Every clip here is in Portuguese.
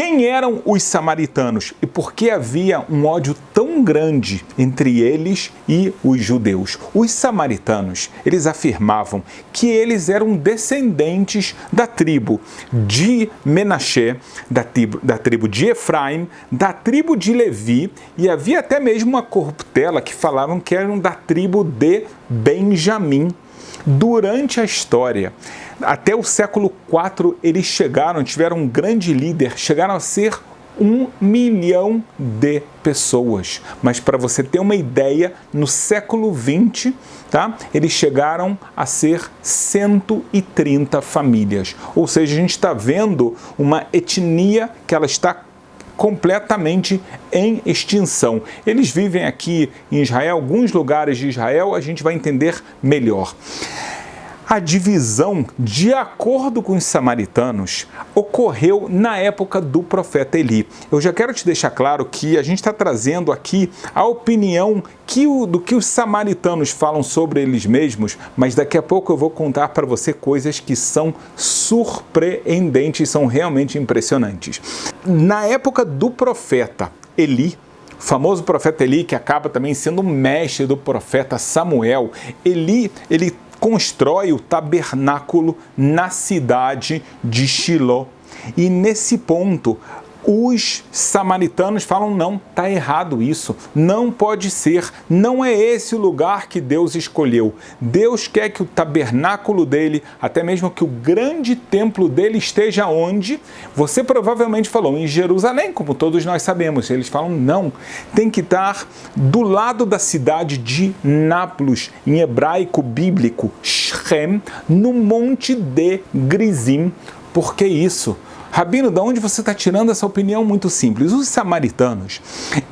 Quem eram os samaritanos e por que havia um ódio tão grande entre eles e os judeus? Os samaritanos, eles afirmavam que eles eram descendentes da tribo de Menaché, da tribo de Efraim, da tribo de Levi, e havia até mesmo uma corruptela que falavam que eram da tribo de Benjamim. Durante a história, até o século IV, eles tiveram um grande líder, chegaram a ser 1 milhão de pessoas. Mas para você ter uma ideia, no século XX, tá, eles chegaram a ser 130 famílias. Ou seja, a gente está vendo uma etnia que ela está completamente em extinção. Eles vivem aqui em Israel, alguns lugares de Israel, a gente vai entender melhor. A divisão, de acordo com os samaritanos, ocorreu na época do profeta Eli. Eu já quero te deixar claro que a gente está trazendo aqui a opinião do que os samaritanos falam sobre eles mesmos, mas daqui a pouco eu vou contar para você coisas que são surpreendentes, são realmente impressionantes. Na época do profeta Eli, o famoso profeta Eli, que acaba também sendo mestre do profeta Samuel, ele constrói o tabernáculo na cidade de Shiló. E nesse ponto, os samaritanos falam, não, está errado isso, não pode ser, não é esse o lugar que Deus escolheu. Deus quer que o tabernáculo dele, até mesmo que o grande templo dele esteja onde? Você provavelmente falou, em Jerusalém, como todos nós sabemos. Eles falam, não, tem que estar do lado da cidade de Nápoles, em hebraico bíblico, Shem, no monte de Grizim. Por que isso? Rabino, de onde você está tirando essa opinião? Muito simples. Os samaritanos,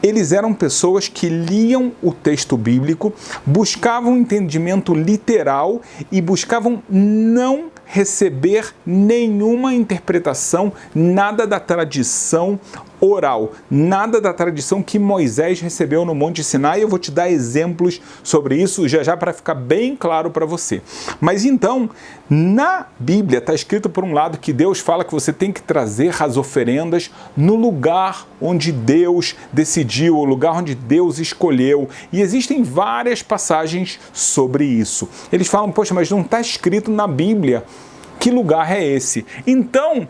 eles eram pessoas que liam o texto bíblico, buscavam entendimento literal e buscavam não receber nenhuma interpretação, nada da tradição oral, nada da tradição que Moisés recebeu no Monte Sinai. Eu vou te dar exemplos sobre isso já para ficar bem claro para você. Mas então, na Bíblia está escrito por um lado que Deus fala que você tem que trazer as oferendas no lugar onde Deus decidiu, o lugar onde Deus escolheu. E existem várias passagens sobre isso. Eles falam, poxa, mas não está escrito na Bíblia. Que lugar é esse? Então,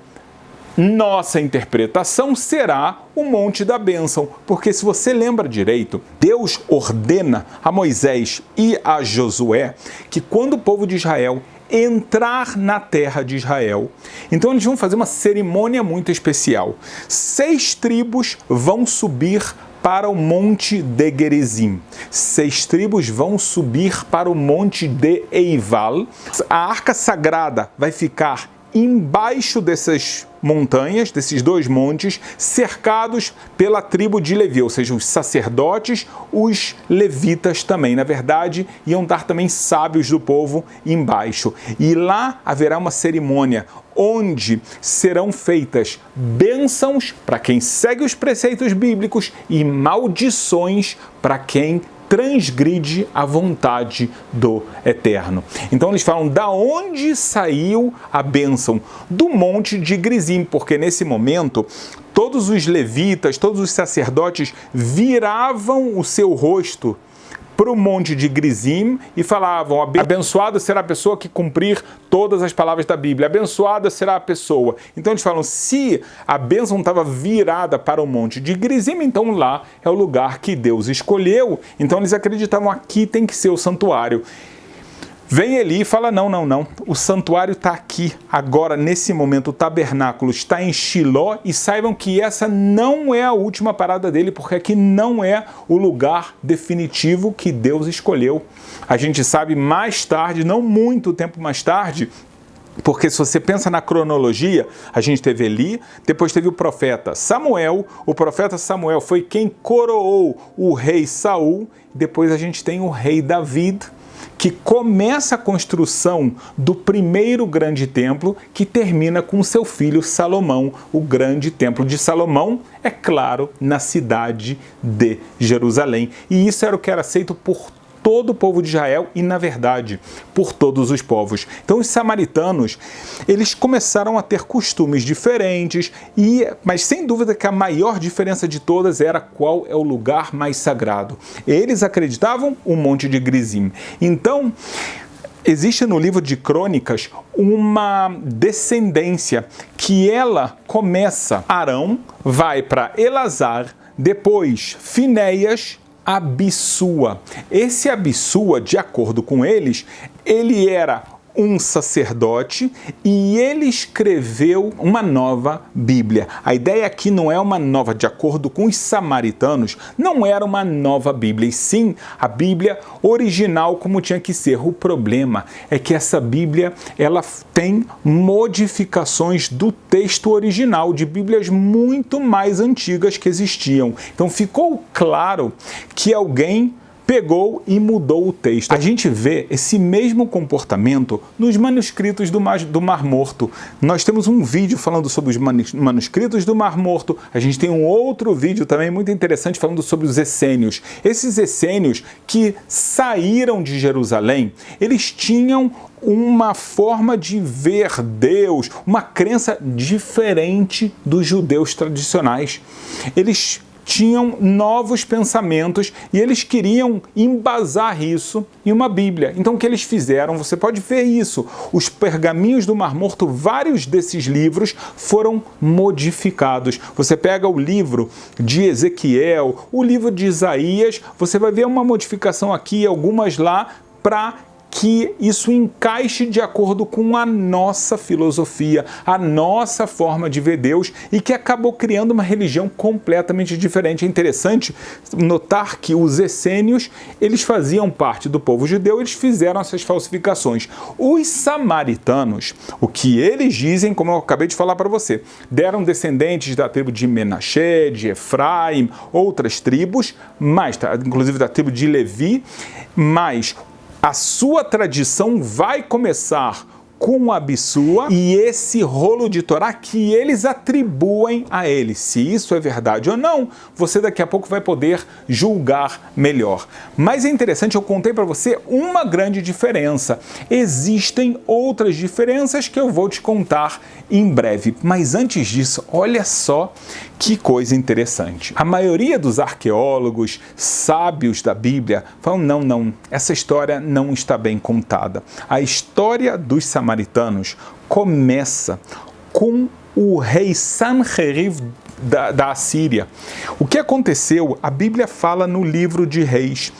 nossa interpretação será o Monte da Bênção, porque se você lembra direito, Deus ordena a Moisés e a Josué que quando o povo de Israel entrar na terra de Israel, então eles vão fazer uma cerimônia muito especial. 6 tribos vão subir para o monte de Gerizim. 6 tribos vão subir para o monte de Eival. A arca sagrada vai ficar embaixo dessas montanhas, desses 2 montes, cercados pela tribo de Levi, ou seja, os sacerdotes, os levitas também, na verdade, iam dar também sábios do povo embaixo. E lá haverá uma cerimônia onde serão feitas bênçãos para quem segue os preceitos bíblicos e maldições para quem transgride a vontade do Eterno. Então eles falam, da onde saiu a bênção? Do monte de Grizim, porque nesse momento todos os levitas, todos os sacerdotes viravam o seu rosto para o monte de Grizim e falavam, abençoada será a pessoa que cumprir todas as palavras da Bíblia, abençoada será a pessoa. Então eles falam, se a bênção estava virada para o monte de Grizim, então lá é o lugar que Deus escolheu. Então eles acreditavam, aqui tem que ser o santuário. Vem Eli e fala, não, o santuário está aqui, agora, nesse momento, o tabernáculo está em Shiló, e saibam que essa não é a última parada dele, porque aqui não é o lugar definitivo que Deus escolheu. A gente sabe mais tarde, não muito tempo mais tarde, porque se você pensa na cronologia, a gente teve Eli, depois teve o profeta Samuel. O profeta Samuel foi quem coroou o rei Saul, depois a gente tem o rei Davi, que começa a construção do primeiro grande templo, que termina com seu filho Salomão, o grande templo de Salomão, é claro, na cidade de Jerusalém. E isso era o que era aceito por todo o povo de Israel e, na verdade, por todos os povos. Então, os samaritanos, eles começaram a ter costumes diferentes, mas sem dúvida que a maior diferença de todas era qual é o lugar mais sagrado. Eles acreditavam um monte de Gerizim. Então, existe no livro de Crônicas uma descendência que ela começa, Arão vai para Elazar, depois Finéias, Abissua. Esse Abissua, de acordo com eles, ele era um sacerdote e ele escreveu uma nova Bíblia. A ideia aqui não é uma nova, de acordo com os samaritanos, não era uma nova Bíblia, e sim a Bíblia original como tinha que ser. O problema é que essa Bíblia, ela tem modificações do texto original, de Bíblias muito mais antigas que existiam. Então ficou claro que alguém pegou e mudou o texto. A gente vê esse mesmo comportamento nos manuscritos do Mar Morto. Nós temos um vídeo falando sobre os manuscritos do Mar Morto. A gente tem um outro vídeo também muito interessante falando sobre os essênios. Esses essênios que saíram de Jerusalém, eles tinham uma forma de ver Deus, uma crença diferente dos judeus tradicionais. Eles tinham novos pensamentos e eles queriam embasar isso em uma Bíblia. Então o que eles fizeram? Você pode ver isso. Os pergaminhos do Mar Morto, vários desses livros foram modificados. Você pega o livro de Ezequiel, o livro de Isaías, você vai ver uma modificação aqui, algumas lá, para que isso encaixe de acordo com a nossa filosofia, a nossa forma de ver Deus, e que acabou criando uma religião completamente diferente. É interessante notar que os essênios, eles faziam parte do povo judeu, eles fizeram essas falsificações. Os samaritanos, o que eles dizem, como eu acabei de falar para você, deram descendentes da tribo de Menaxé, de Efraim, outras tribos, inclusive da tribo de Levi, mas a sua tradição vai começar com Abissua e esse rolo de Torá que eles atribuem a ele. Se isso é verdade ou não, você daqui a pouco vai poder julgar melhor. Mas é interessante, eu contei para você uma grande diferença. Existem outras diferenças que eu vou te contar em breve. Mas antes disso, olha só que coisa interessante. A maioria dos arqueólogos, sábios da Bíblia, falam, não, essa história não está bem contada. A história dos samaritanos começa com o rei Sanherib da Assíria. O que aconteceu? A Bíblia fala no livro de Reis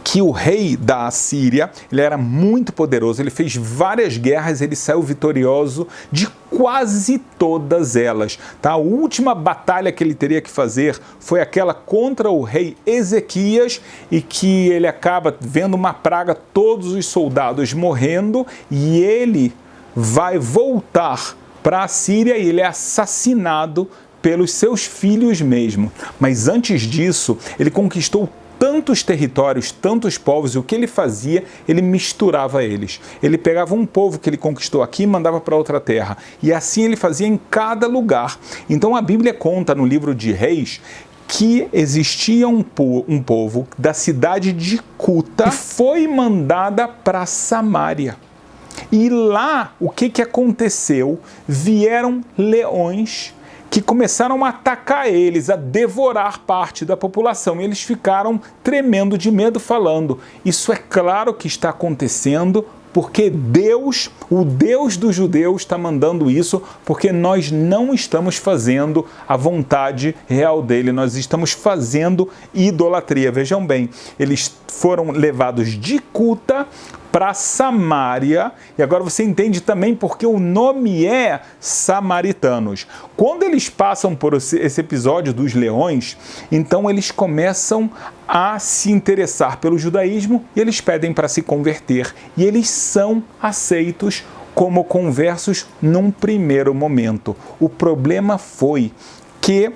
que o rei da Assíria, ele era muito poderoso, ele fez várias guerras, ele saiu vitorioso de quase todas elas. Tá? A última batalha que ele teria que fazer foi aquela contra o rei Ezequias, e que ele acaba vendo uma praga, todos os soldados morrendo, e ele vai voltar para a Síria e ele é assassinado pelos seus filhos mesmo. Mas antes disso, ele conquistou tantos territórios, tantos povos, e o que ele fazia? Ele misturava eles. Ele pegava um povo que ele conquistou aqui e mandava para outra terra. E assim ele fazia em cada lugar. Então a Bíblia conta no livro de Reis que existia um povo da cidade de Cuta que foi mandada para Samaria. E lá, o que aconteceu? Vieram leões que começaram a atacar eles, a devorar parte da população. E eles ficaram tremendo de medo, falando, isso é claro que está acontecendo porque Deus, o Deus dos judeus, está mandando isso, porque nós não estamos fazendo a vontade real dele, nós estamos fazendo idolatria. Vejam bem, eles foram levados de Cuta para Samaria, e agora você entende também porque o nome é Samaritanos. Quando eles passam por esse episódio dos leões, então eles começam a se interessar pelo judaísmo e eles pedem para se converter, e eles são aceitos como conversos num primeiro momento. O problema foi que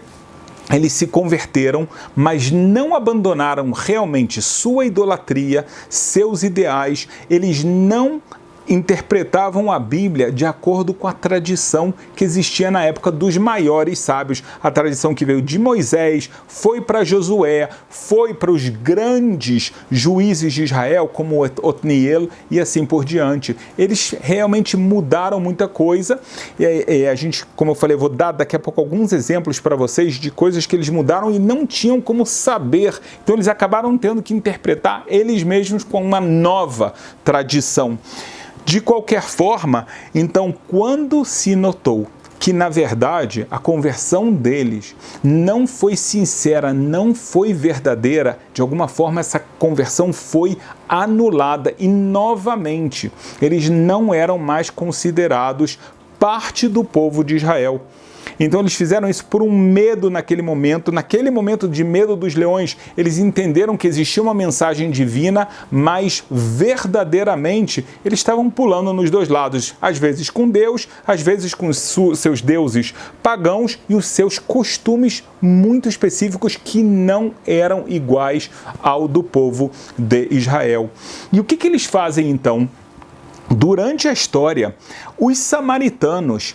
eles se converteram, mas não abandonaram realmente sua idolatria, seus ideais, eles não interpretavam a Bíblia de acordo com a tradição que existia na época dos maiores sábios, a tradição que veio de Moisés, foi para Josué, foi para os grandes juízes de Israel, como Otniel e assim por diante. Eles realmente mudaram muita coisa, e a gente, como eu falei, eu vou dar daqui a pouco alguns exemplos para vocês de coisas que eles mudaram e não tinham como saber, então eles acabaram tendo que interpretar eles mesmos com uma nova tradição. De qualquer forma, então, quando se notou que, na verdade, a conversão deles não foi sincera, não foi verdadeira, de alguma forma essa conversão foi anulada e, novamente, eles não eram mais considerados parte do povo de Israel. Então eles fizeram isso por um medo naquele momento de medo dos leões, eles entenderam que existia uma mensagem divina, mas verdadeiramente eles estavam pulando nos dois lados, às vezes com Deus, às vezes com seus deuses pagãos e os seus costumes muito específicos que não eram iguais ao do povo de Israel. E o que eles fazem então? Durante a história, os samaritanos,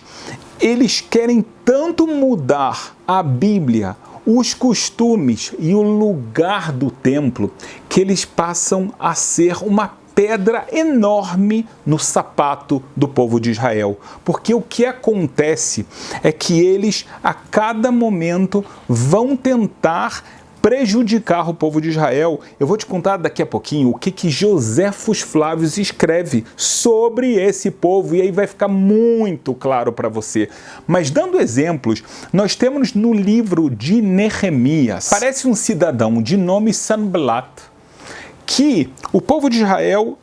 eles querem tanto mudar a Bíblia, os costumes e o lugar do templo, que eles passam a ser uma pedra enorme no sapato do povo de Israel. Porque o que acontece é que eles, a cada momento, vão tentar prejudicar o povo de Israel. Eu vou te contar daqui a pouquinho o que Joséfos Flávio escreve sobre esse povo, e aí vai ficar muito claro para você. Mas dando exemplos, nós temos no livro de Neemias, parece um cidadão de nome Sanballat, que o povo de Israel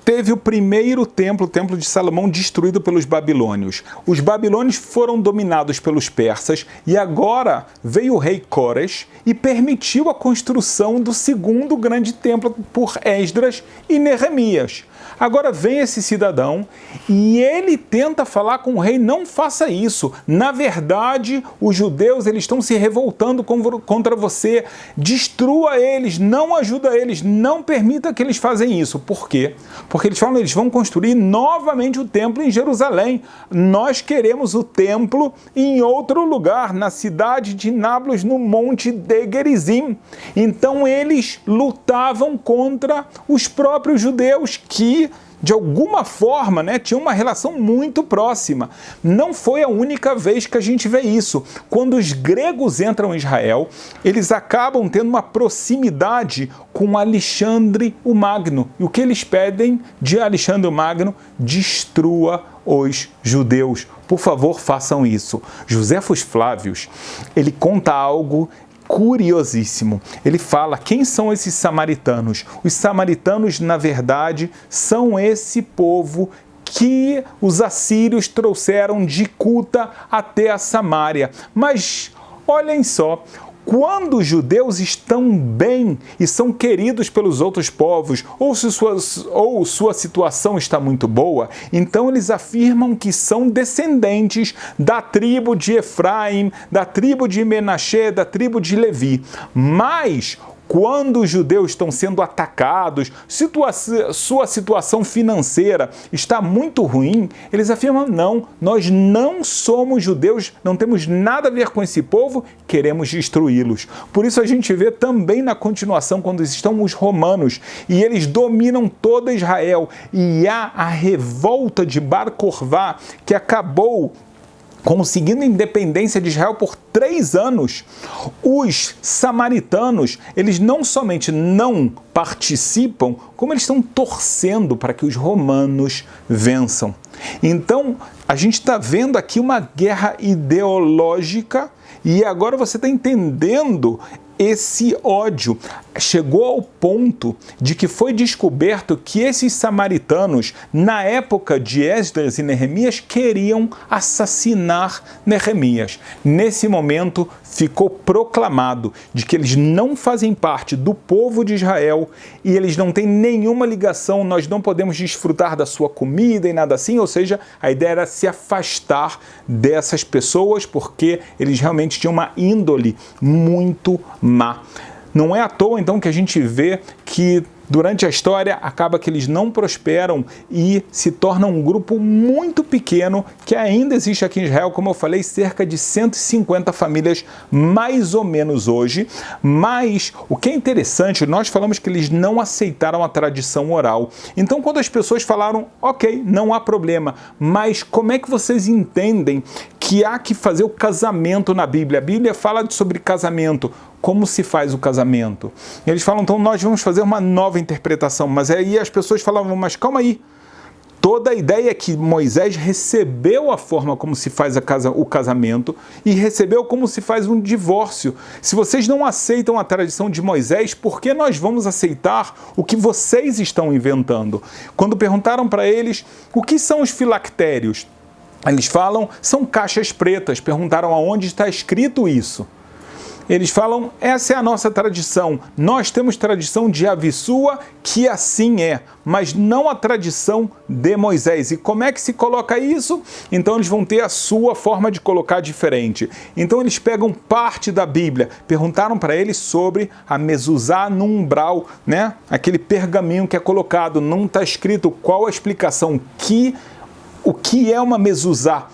teve o primeiro templo, o templo de Salomão, destruído pelos babilônios. Os babilônios foram dominados pelos persas e agora veio o rei Cores e permitiu a construção do segundo grande templo por Esdras e Neemias. Agora vem esse cidadão e ele tenta falar com o rei, não faça isso. Na verdade, os judeus eles estão se revoltando contra você. Destrua eles, não ajuda eles, não permita que eles façam isso. Por quê? Porque eles falam que eles vão construir novamente o templo em Jerusalém. Nós queremos o templo em outro lugar, na cidade de Nablus, no monte de Gerizim. Então eles lutavam contra os próprios judeus que, de alguma forma, tinha uma relação muito próxima. Não foi a única vez que a gente vê isso. Quando os gregos entram em Israel, eles acabam tendo uma proximidade com Alexandre o Magno. E o que eles pedem de Alexandre o Magno? Destrua os judeus. Por favor, façam isso. Joséfos Flávio, ele conta algo curiosíssimo. Ele fala quem são esses samaritanos. Os samaritanos, na verdade, são esse povo que os assírios trouxeram de Cuta até a Samária. Mas olhem só, quando os judeus estão bem e são queridos pelos outros povos, ou sua situação está muito boa, então eles afirmam que são descendentes da tribo de Efraim, da tribo de Menaxé, da tribo de Levi. Mas quando os judeus estão sendo atacados, sua situação financeira está muito ruim, eles afirmam, não, nós não somos judeus, não temos nada a ver com esse povo, queremos destruí-los. Por isso a gente vê também na continuação, quando estão os romanos, e eles dominam toda Israel, e há a revolta de Bar Corvá, que acabou conseguindo a independência de Israel por 3 anos, os samaritanos, eles não somente não participam, como eles estão torcendo para que os romanos vençam. Então, a gente está vendo aqui uma guerra ideológica e agora você está entendendo esse ódio. Chegou ao ponto de que foi descoberto que esses samaritanos, na época de Esdras e Neemias, queriam assassinar Neemias. Nesse momento, ficou proclamado de que eles não fazem parte do povo de Israel e eles não têm nenhuma ligação, nós não podemos desfrutar da sua comida e nada assim, ou seja, a ideia era se afastar dessas pessoas porque eles realmente tinham uma índole muito má. Não é à toa, então, que a gente vê que durante a história, acaba que eles não prosperam e se tornam um grupo muito pequeno que ainda existe aqui em Israel, como eu falei, cerca de 150 famílias mais ou menos hoje. Mas o que é interessante, nós falamos que eles não aceitaram a tradição oral. Então, quando as pessoas falaram, ok, não há problema, mas como é que vocês entendem que há que fazer o casamento na Bíblia? A Bíblia fala sobre casamento. Como se faz o casamento? Eles falam, então nós vamos fazer uma nova interpretação. Mas aí as pessoas falavam, mas calma aí. Toda a ideia é que Moisés recebeu a forma como se faz o casamento e recebeu como se faz um divórcio. Se vocês não aceitam a tradição de Moisés, por que nós vamos aceitar o que vocês estão inventando? Quando perguntaram para eles o que são os filactérios, eles falam, são caixas pretas. Perguntaram aonde está escrito isso. Eles falam, essa é a nossa tradição. Nós temos tradição de Avissua, que assim é, mas não a tradição de Moisés. E como é que se coloca isso? Então eles vão ter a sua forma de colocar diferente. Então eles pegam parte da Bíblia. Perguntaram para eles sobre a mezuzá no umbral, né? Aquele pergaminho que é colocado, não está escrito qual a explicação, o que é uma mezuzá,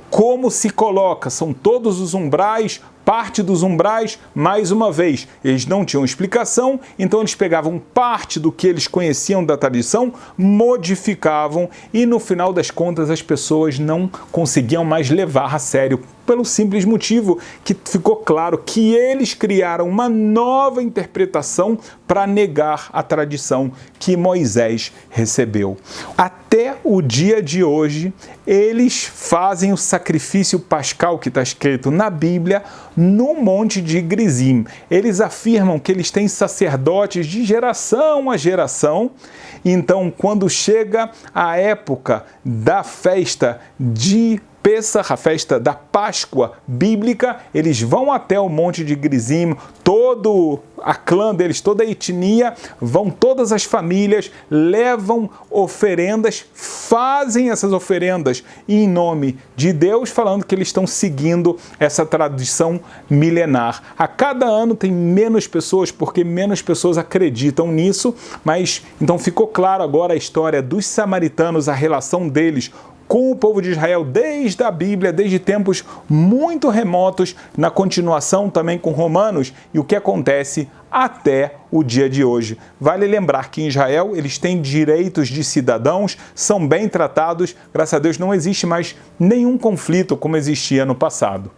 como se coloca, são todos os umbrais, parte dos umbrais, mais uma vez, eles não tinham explicação, então eles pegavam parte do que eles conheciam da tradição, modificavam e no final das contas as pessoas não conseguiam mais levar a sério, pelo simples motivo que ficou claro que eles criaram uma nova interpretação para negar a tradição que Moisés recebeu. Até o dia de hoje, eles fazem o sacrifício pascal que está escrito na Bíblia no Monte de Gerizim. Eles afirmam que eles têm sacerdotes de geração a geração. Então, quando chega a época da festa de Pessach, a festa da Páscoa bíblica, eles vão até o Monte de Gerizim, todo a clã deles, toda a etnia, vão todas as famílias, levam oferendas, fazem essas oferendas em nome de Deus, falando que eles estão seguindo essa tradição milenar. A cada ano tem menos pessoas, porque menos pessoas acreditam nisso, mas então ficou claro agora a história dos samaritanos, a relação deles com o povo de Israel desde a Bíblia, desde tempos muito remotos, na continuação também com Romanos, e o que acontece até o dia de hoje. Vale lembrar que em Israel eles têm direitos de cidadãos, são bem tratados, graças a Deus não existe mais nenhum conflito como existia no passado.